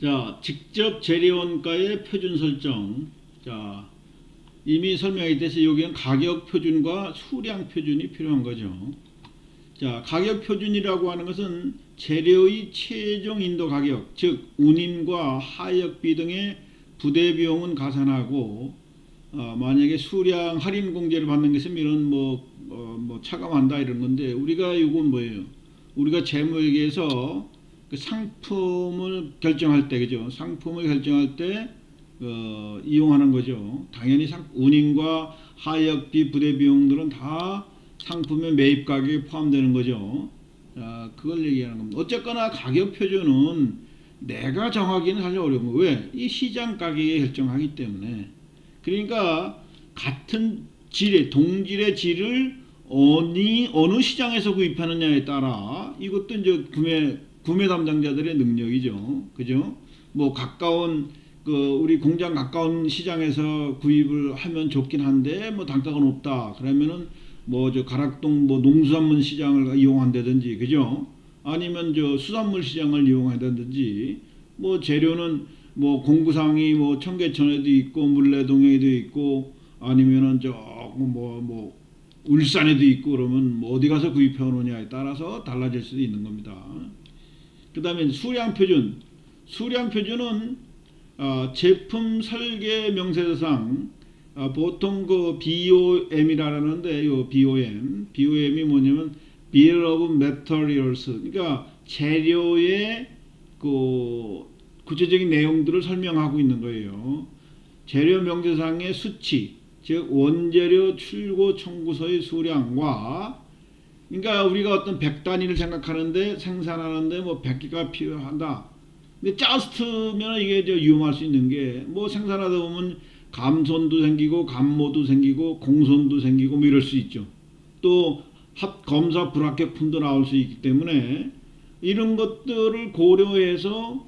자, 직접 재료원가의 표준 설정. 자, 이미 설명했듯이 여기는 가격 표준과 수량 표준이 필요한 거죠. 자, 가격 표준이라고 하는 것은 재료의 최종 인도 가격, 즉 운임과 하역비 등의 부대 비용은 가산하고, 만약에 수량 할인 공제를 받는 것은 이런 뭐 차감한다 이런 건데, 우리가 이건 뭐예요? 우리가 재무회계에서 그 상품을 결정할 때, 그죠? 상품을 결정할 때 이용하는 거죠. 당연히 운임과 하역비, 부대 비용들은 다 상품의 매입 가격에 포함되는 거죠. 자, 그걸 얘기하는 겁니다. 어쨌거나 가격 표준은 내가 정하기는 사실 어려운 거예요. 왜? 이 시장 가격에 결정하기 때문에. 그러니까 같은 질의, 동질의 질을 어느 시장에서 구입하느냐에 따라 이것도 이제 구매 담당자들의 능력이죠. 그죠? 뭐 가까운 우리 공장 가까운 시장에서 구입을 하면 좋긴 한데 뭐 단가가 높다. 그러면은 뭐 저 가락동 뭐 농수산물 시장을 이용한다든지, 그죠? 아니면 저 수산물 시장을 이용한다든지, 뭐 재료는 뭐 공구상이 뭐 청계천에도 있고 물레동에도 있고 아니면은 저 뭐 울산에도 있고, 그러면 뭐 어디 가서 구입해 오느냐에 따라서 달라질 수도 있는 겁니다. 그 다음에 수량 표준. 수량 표준은 제품 설계 명세서상 보통 그 BOM이라는데, 요 BOM이 뭐냐면 Bill of Materials, 그러니까 재료의 그 구체적인 내용들을 설명하고 있는 거예요. 재료 명세상의 수치, 즉 원재료 출고 청구서의 수량과, 그러니까 우리가 어떤 100단위를 생각하는데 생산하는데 뭐 100개가 필요하다. 근데 짜스트면 이게 위험할 수 있는 게, 뭐 생산하다 보면 감손도 생기고 감모도 생기고 공손도 생기고 뭐 이럴 수 있죠. 또 검사 불합격품도 나올 수 있기 때문에 이런 것들을 고려해서,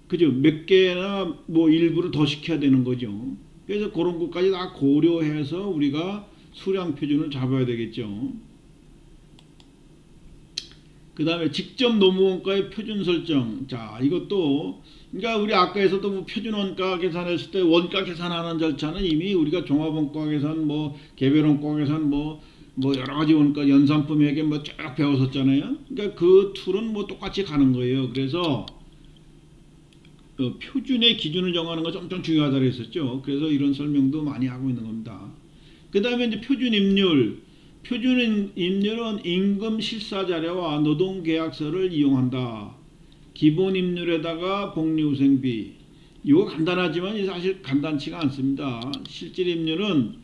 그죠? 몇 개나 뭐 일부를 더 시켜야 되는 거죠. 그래서 그런 것까지 다 고려해서 우리가 수량 표준을 잡아야 되겠죠. 그 다음에 직접 노무원가의 표준 설정. 자, 이것도, 그러니까 우리 아까에서도 뭐 표준 원가 계산했을 때 원가 계산하는 절차는 이미 우리가 종합원가 계산, 뭐 개별원가 계산, 뭐 여러 가지 원가, 연산품 회계 뭐 쭉 배웠었잖아요. 그러니까 그 툴은 뭐 똑같이 가는 거예요. 그래서 표준의 기준을 정하는 거 좀 중요하다고 했었죠. 그래서 이런 설명도 많이 하고 있는 겁니다. 그 다음에 이제 표준 임률. 표준 임률은 임금 실사 자료와 노동 계약서를 이용한다. 기본 임률에다가 복리후생비. 이거 간단하지만 사실 간단치가 않습니다. 실질 임률은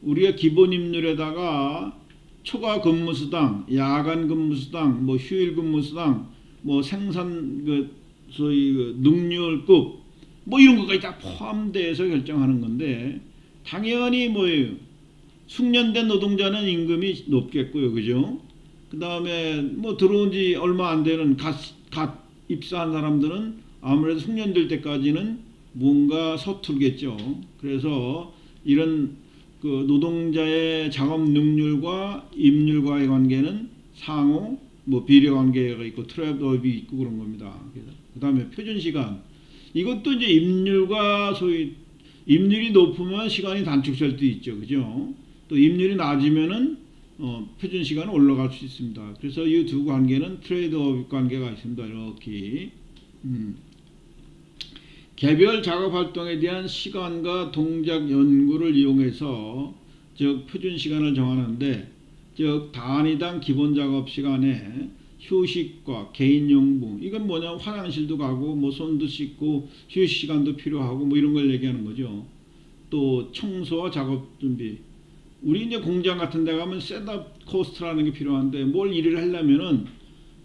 우리가 기본 임률에다가 초과 근무수당, 야간 근무수당, 뭐 휴일 근무수당, 뭐 생산 소위 능률급 뭐 이런 것까지 다 포함돼서 결정하는 건데, 당연히 뭐예요? 숙련된 노동자는 임금이 높겠고요, 그죠? 그 다음에 뭐 들어온 지 얼마 안 되는 갓 입사한 사람들은 아무래도 숙련될 때까지는 뭔가 서툴겠죠. 그래서 이런 그 노동자의 작업 능률과 임률과의 관계는 상호 뭐 비례 관계가 있고 트레이드업이 있고 그런 겁니다. 그 다음에 표준 시간. 이것도 이제 임률과 소위 임률이 높으면 시간이 단축될 수도 있죠, 그죠? 또 임률이 낮으면은 표준 시간은 올라갈 수 있습니다. 그래서 이 두 관계는 트레이드업 관계가 있습니다. 이렇게 개별 작업 활동에 대한 시간과 동작 연구를 이용해서 즉 표준 시간을 정하는데, 즉 단위당 기본 작업 시간에 휴식과 개인용품, 이건 뭐냐, 화장실도 가고 뭐 손도 씻고 휴식 시간도 필요하고 뭐 이런 걸 얘기하는 거죠. 또 청소와 작업 준비. 우리 이제 공장 같은 데 가면 셋업 코스트라는 게 필요한데, 뭘 일을 하려면은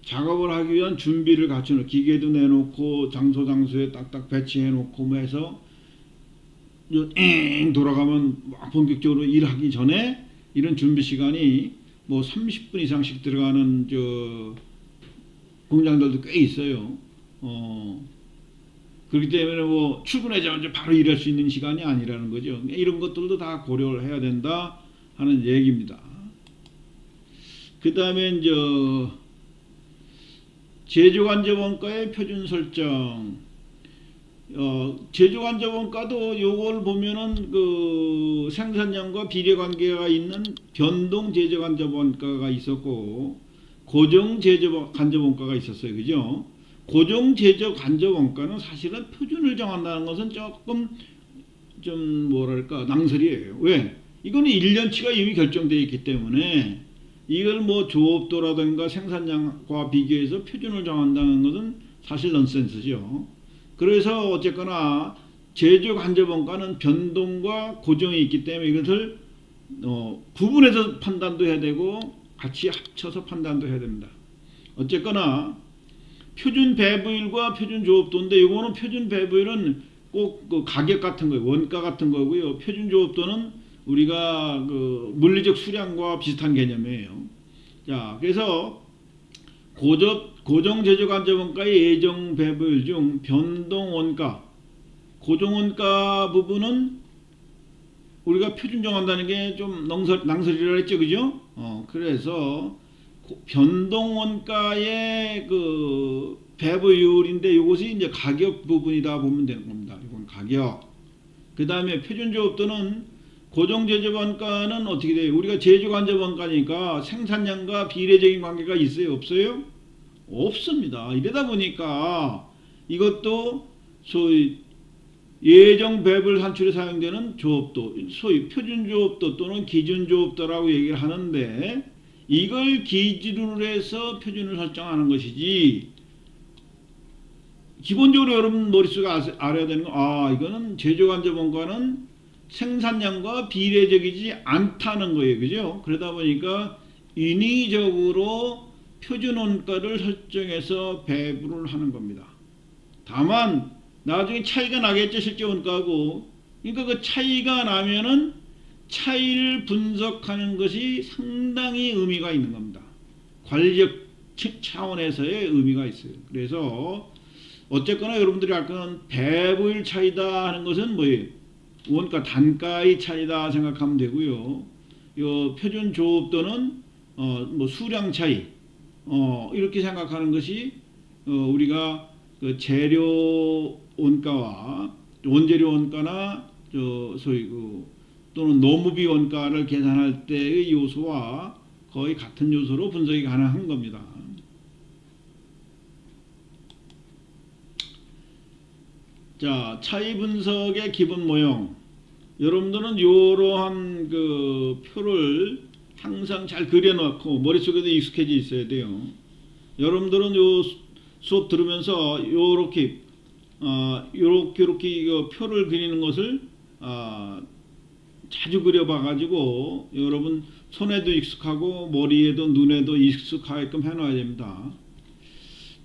작업을 하기 위한 준비를 갖춰놓고 기계도 내놓고 장소에 딱딱 배치해 놓고 뭐 해서 돌아가면 본격적으로 일하기 전에 이런 준비 시간이 뭐 30분 이상씩 들어가는 공장들도 꽤 있어요. 그렇기 때문에 뭐 출근하자마자 바로 일할 수 있는 시간이 아니라는 거죠. 이런 것들도 다 고려를 해야 된다 하는 얘기입니다. 그 다음에 이제 제조간접원가의 표준 설정. 제조간접원가도 요걸 보면은 그 생산량과 비례관계가 있는 변동 제조간접원가가 있었고 고정 제조간접원가가 있었어요. 그죠? 고정 제조간접원가는 사실은 표준을 정한다는 것은 조금 좀 뭐랄까 낭설이에요. 왜? 이거는 1년치가 이미 결정되어 있기 때문에 이걸 뭐 조업도라든가 생산량과 비교해서 표준을 정한다는 것은 사실 넌센스죠. 그래서 어쨌거나 제조간접원가는 변동과 고정이 있기 때문에 이것을 구분해서 판단도 해야 되고 같이 합쳐서 판단도 해야 됩니다. 어쨌거나 표준 배부율과 표준 조업도인데 이거는 표준 배부율은 꼭 그 가격 같은 거예요. 원가 같은 거고요. 표준 조업도는 우리가 그 물리적 수량과 비슷한 개념이에요. 자, 그래서 고정 제조간접원가의 예정 배부율 중 변동 원가, 고정 원가 부분은 우리가 표준 정한다는 게 좀 낭설이라 했죠, 그죠? 그래서 변동 원가의 그 배부율인데 이것이 이제 가격 부분이다 보면 되는 겁니다. 이건 가격. 그 다음에 표준 조업도는 고정 제조원가는 어떻게 돼요? 우리가 제조간접원가니까 생산량과 비례적인 관계가 있어요? 없어요? 없습니다. 이러다 보니까 이것도 소위 예정 배불 산출에 사용되는 조업도, 소위 표준 조업도 또는 기준 조업도라고 얘기를 하는데 이걸 기준으로 해서 표준을 설정하는 것이지 기본적으로 여러분 머릿속에 알아야 되는 건 이거는 제조간접원가는 생산량과 비례적이지 않다는 거예요. 그죠? 그러다 보니까 인위적으로 표준원가를 설정해서 배부를 하는 겁니다. 다만 나중에 차이가 나겠죠. 실제 원가하고. 그러니까 그 차이가 나면은 차이를 분석하는 것이 상당히 의미가 있는 겁니다. 관리적 차원에서의 의미가 있어요. 그래서 어쨌거나 여러분들이 알 거는 배부율 차이다 하는 것은 뭐예요? 원가 단가의 차이다 생각하면 되고요. 요 표준 조업도는 뭐 수량 차이 이렇게 생각하는 것이 우리가 그 재료 원가와 원재료 원가나 소위 또는 노무비 원가를 계산할 때의 요소와 거의 같은 요소로 분석이 가능한 겁니다. 자, 차이 분석의 기본 모형. 여러분들은 이러한 그 표를 항상 잘 그려놓고 머릿속에도 익숙해져 있어야 돼요. 여러분들은 요 수업 들으면서 요렇게 이거 표를 그리는 것을 자주 그려봐 가지고 여러분 손에도 익숙하고 머리에도 눈에도 익숙하게끔 해놔야 됩니다.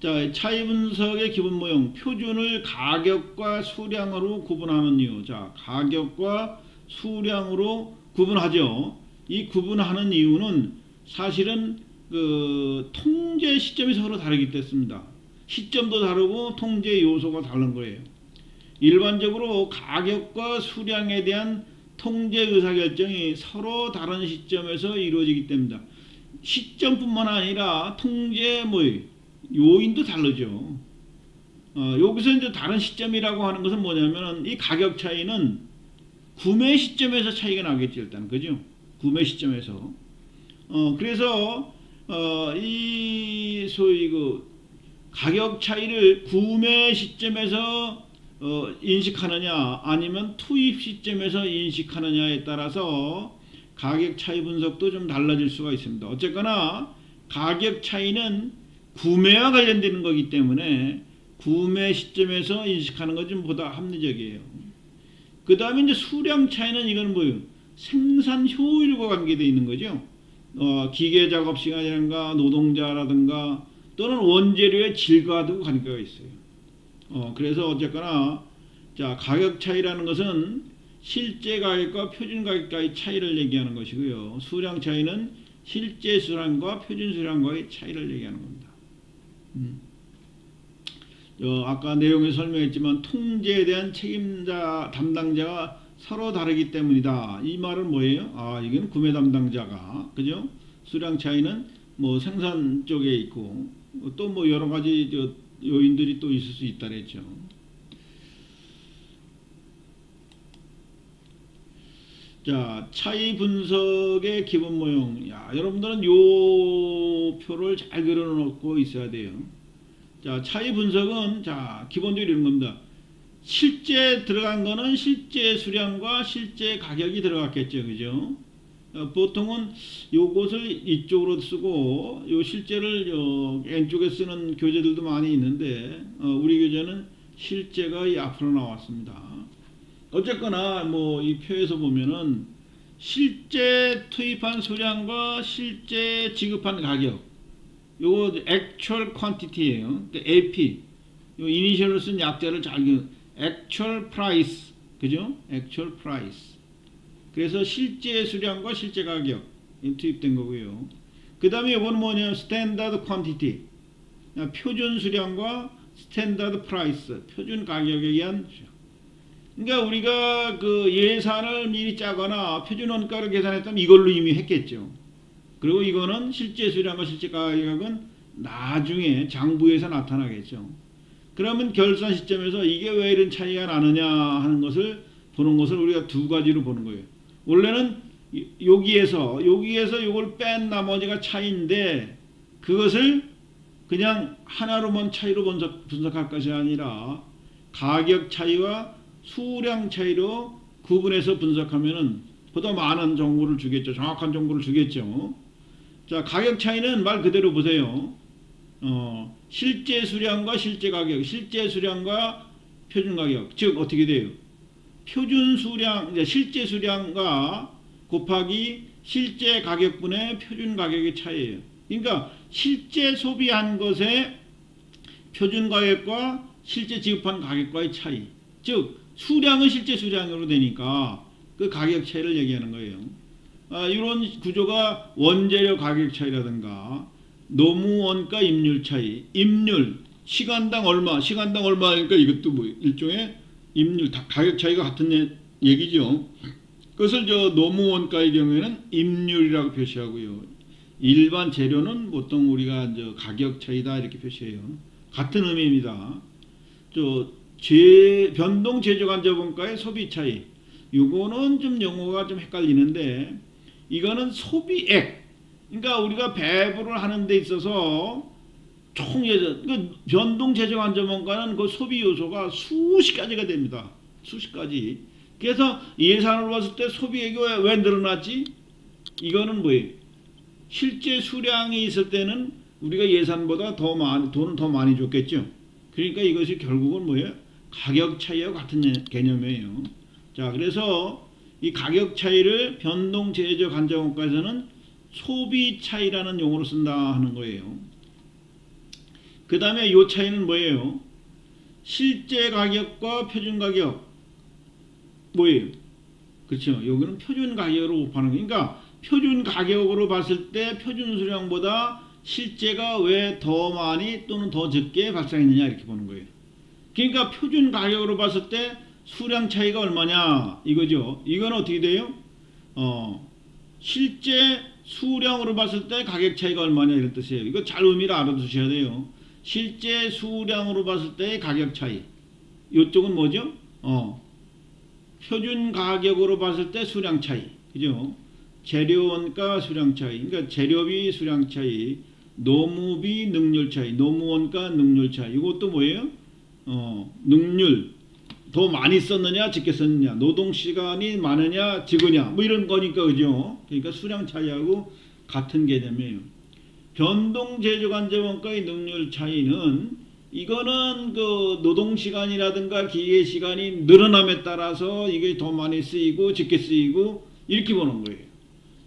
자, 차이 분석의 기본 모형, 표준을 가격과 수량으로 구분하는 이유. 자, 가격과 수량으로 구분하죠. 이 구분하는 이유는 사실은 그 통제 시점이 서로 다르기 때문입니다. 시점도 다르고 통제 요소가 다른 거예요. 일반적으로 가격과 수량에 대한 통제 의사결정이 서로 다른 시점에서 이루어지기 때문입니다. 시점뿐만 아니라 통제 요인도 다르죠. 여기서 이제 다른 시점이라고 하는 것은 뭐냐면 이 가격 차이는 구매 시점에서 차이가 나겠죠. 일단 그죠? 구매 시점에서. 그래서 이 소위 그 가격 차이를 구매 시점에서 인식하느냐 아니면 투입 시점에서 인식하느냐에 따라서 가격 차이 분석도 좀 달라질 수가 있습니다. 어쨌거나 가격 차이는 구매와 관련되는 거기 때문에 구매 시점에서 인식하는 것이 좀 보다 합리적이에요. 그 다음에 이제 수량 차이는 이건 뭐예요? 생산 효율과 관계되어 있는 거죠. 기계 작업 시간이라든가 노동자라든가 또는 원재료의 질과도 관계가 있어요. 그래서 어쨌거나 자, 가격 차이라는 것은 실제 가격과 표준 가격과의 차이를 얘기하는 것이고요. 수량 차이는 실제 수량과 표준 수량과의 차이를 얘기하는 겁니다. 아까 내용에 설명했지만 통제에 대한 책임자 담당자가 서로 다르기 때문이다. 이 말은 뭐예요? 이건 구매 담당자가 그죠? 수량 차이는 뭐 생산 쪽에 있고 또 뭐 여러 가지 요인들이 또 있을 수 있다 그랬죠. 자, 차이 분석의 기본 모형. 야, 여러분들은 요 표를 잘 그려놓고 있어야 돼요. 자, 차이 분석은 자, 기본적으로 이런 겁니다. 실제 들어간 거는 실제 수량과 실제 가격이 들어갔겠죠. 그죠? 보통은 요것을 이쪽으로 쓰고 요 실제를 왼쪽에 쓰는 교재들도 많이 있는데 우리 교재는 실제가 이 앞으로 나왔습니다. 어쨌거나 뭐 이 표에서 보면은 실제 투입한 수량과 실제 지급한 가격, 요거 actual quantity예요. AP, 요 이니셜로 쓴 약자를 잘 actual price, 그죠? actual price. 그래서 실제 수량과 실제 가격 투입된 거고요. 그 다음에 이건 뭐냐? standard quantity, 표준 수량과 standard price, 표준 가격에 의한 수량. 그러니까 우리가 그 예산을 미리 짜거나 표준 원가를 계산했다면 이걸로 이미 했겠죠. 그리고 이거는 실제 수량과 실제 가격은 나중에 장부에서 나타나겠죠. 그러면 결산 시점에서 이게 왜 이런 차이가 나느냐 하는 것을 보는 것을 우리가 두 가지로 보는 거예요. 원래는 여기에서 이걸 뺀 나머지가 차이인데 그것을 그냥 하나로만 차이로 분석할 것이 아니라 가격 차이와 수량 차이로 구분해서 분석하면은 보다 많은 정보를 주겠죠. 정확한 정보를 주겠죠. 자, 가격 차이는 말 그대로 보세요. 실제 수량과 실제 가격, 실제 수량과 표준 가격. 즉 어떻게 돼요? 표준 수량, 이제 실제 수량과 곱하기 실제 가격분의 표준 가격의 차이예요. 그러니까 실제 소비한 것의 표준 가격과 실제 지급한 가격과의 차이. 즉 수량은 실제 수량으로 되니까 그 가격 차이를 얘기하는 거예요. 이런 구조가 원재료 가격 차이라든가 노무원가 임률 차이, 임률 시간당 얼마니까 이것도 뭐 일종의 임률 가격 차이가 같은 얘기죠. 그것을 노무원가의 경우에는 임률이라고 표시하고요. 일반 재료는 보통 우리가 가격 차이다 이렇게 표시해요. 같은 의미입니다. 변동 제조간접원가의 소비 차이. 요거는 좀 용어가 좀 헷갈리는데 이거는 소비액. 그러니까 우리가 배부를 하는 데 있어서 총 변동 제조간접원가는 그 소비 요소가 수십 가지가 됩니다. 수십 가지. 그래서 예산으로 봤을 때 소비액이 왜 늘어났지? 이거는 뭐예요? 실제 수량이 있을 때는 우리가 예산보다 돈을 더 많이 줬겠죠. 그러니까 이것이 결국은 뭐예요? 가격 차이와 같은 개념이에요. 자, 그래서 이 가격 차이를 변동 제조 간접원가에서는 소비 차이라는 용어로 쓴다 하는 거예요. 그 다음에 이 차이는 뭐예요? 실제 가격과 표준 가격 뭐예요? 그렇죠. 여기는 표준 가격으로 곱하는 거예요. 그러니까 표준 가격으로 봤을 때 표준 수량보다 실제가 왜 더 많이 또는 더 적게 발생했느냐 이렇게 보는 거예요. 그러니까 표준 가격으로 봤을 때 수량 차이가 얼마냐 이거죠. 이건 어떻게 돼요? 실제 수량으로 봤을 때 가격 차이가 얼마냐 이런 뜻이에요. 이거 잘 의미를 알아두셔야 돼요. 실제 수량으로 봤을 때 가격 차이. 이쪽은 뭐죠? 표준 가격으로 봤을 때 수량 차이. 그죠? 재료원가 수량 차이. 그러니까 재료비 수량 차이. 노무비 능률 차이. 노무원가 능률 차이. 이것도 뭐예요? 능률. 더 많이 썼느냐 적게 썼느냐, 노동시간이 많으냐 적으냐 뭐 이런 거니까 그죠. 그러니까 수량 차이하고 같은 개념이에요. 변동제조간접원가의 능률 차이는 이거는 그 노동시간이라든가 기계시간이 늘어남에 따라서 이게 더 많이 쓰이고 적게 쓰이고 이렇게 보는 거예요.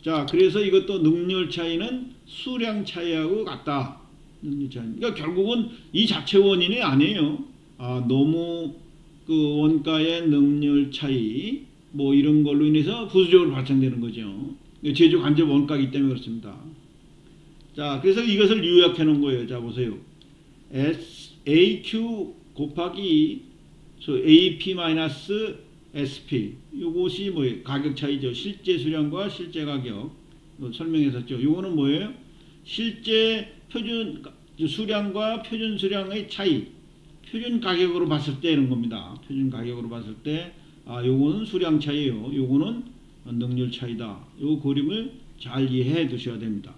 자, 그래서 이것도 능률 차이는 수량 차이하고 같다. 능률 차이. 그러니까 결국은 이 자체 원인이 아니에요. 너무 그 원가의 능률 차이 뭐 이런 걸로 인해서 부수적으로 발생되는 거죠. 제조 간접 원가이기 때문에 그렇습니다. 자, 그래서 이것을 요약해 놓은 거예요. 자, 보세요. AQ 곱하기 AP-SP 이것이 뭐예요? 가격 차이죠. 실제 수량과 실제 가격 설명했었죠. 이거는 뭐예요? 실제 표준 수량과 표준 수량의 차이. 표준 가격으로 봤을 때 이런 겁니다. 표준 가격으로 봤을 때 요거는 수량 차이예요. 요거는 능률 차이다. 이 그림을 잘 이해해 두셔야 됩니다.